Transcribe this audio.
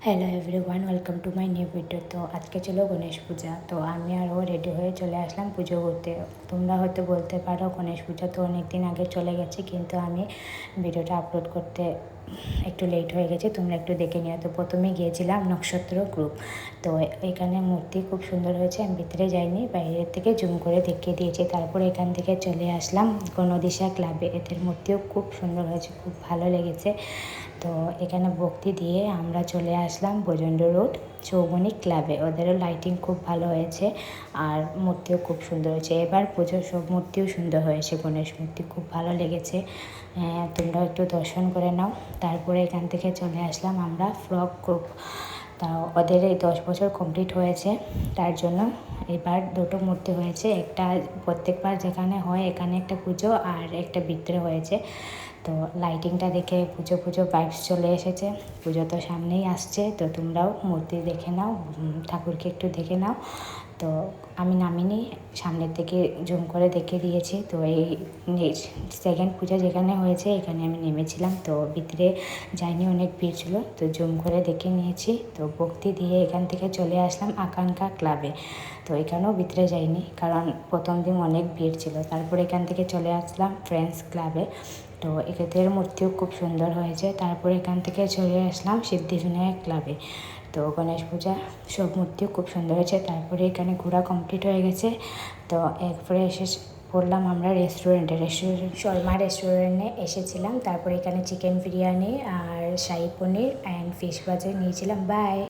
Hello everyone, welcome to my new video. তো আজকে ছিল গণেশ পূজা, তো আমি আরও রেডি হয়ে চলে আসলাম পুজো করতে। তোমরা হয়তো বলতে পারো গণেশ পূজা তো অনেক দিন আগে চলে গেছে, কিন্তু আমি ভিডিওটা আপলোড করতে একটু লেট হয়ে গেছে, তোমরা একটু দেখে নিও। তো প্রথমে গিয়েছিলাম নক্ষত্র গ্রুপ। তো এখানে মূর্তি খুব সুন্দর হয়েছে, আমি ভিতরে যাইনি, বাইরের থেকে জুম করে দেখিয়ে দিয়েছি। তারপর এখান থেকে চলে আসলাম গণদিশা ক্লাবে। এদের মূর্তিও খুব সুন্দর হয়েছে, খুব ভালো লেগেছে। তো এখানে ভক্তি দিয়ে আমরা চলে আসলাম প্রচণ্ড রোড চৌবনি ক্লাবে। ওদেরও লাইটিং খুব ভালো হয়েছে আর মূর্তিও খুব সুন্দর হয়েছে। এবার পুজোর সব মূর্তিও সুন্দর হয়েছে, গণেশ মূর্তি খুব ভালো লেগেছে। তোমরাও একটু দর্শন করে নাও। তারপরে এখান থেকে চলে আসলাম আমরা ফ্রক গ্রুপ। তাও ওদের এই 10 বছর কমপ্লিট হয়েছে, তার জন্য এবার দুটো মূর্তি হয়েছে। একটা প্রত্যেকবার যেখানে হয় এখানে একটা পুজো আর একটা ভিতরে হয়েছে। তো লাইটিংটা দেখে পুজো পুজো ভাইবস চলে এসেছে। পুজো তো সামনেই আসছে, তো তোমরাও মূর্তি দেখে নাও, ঠাকুরকে একটু দেখে নাও। তো আমি নামিনি, সামনের থেকে জুম করে দেখে দিয়েছি। তো এই সেকেন্ড পূজা যেখানে হয়েছে এখানে আমি নেমেছিলাম, তো ভিতরে যাইনি, অনেক ভিড় ছিল, তো জুম করে দেখে নিয়েছি। তো ভক্তি দিয়ে এখান থেকে চলে আসলাম আকাঙ্ক্ষা ক্লাবে। তো এখানেও ভিতরে যাইনি, কারণ প্রথম দিন অনেক ভিড় ছিল। তারপর এখান থেকে চলে আসলাম ফ্রেন্ডস ক্লাবে। তো এদের মূর্তিও খুব সুন্দর হয়েছে। তারপর এখান থেকে চলে আসলাম সিদ্ধিবিনায়ক ক্লাবে। তো গণেশ পূজা সব মূর্তিও খুব সুন্দর হয়েছে। তারপরে এখানে ঘোরা কমপ্লিট হয়ে গেছে। তো এরপরে এসে পড়লাম আমরা রেস্টুরেন্ট শর্মা রেস্টুরেন্টে এসেছিলাম। তারপরে এখানে চিকেন বিরিয়ানি আর শাহী পনির অ্যান্ড ফিশ ভাজি নিয়েছিলাম। বাই।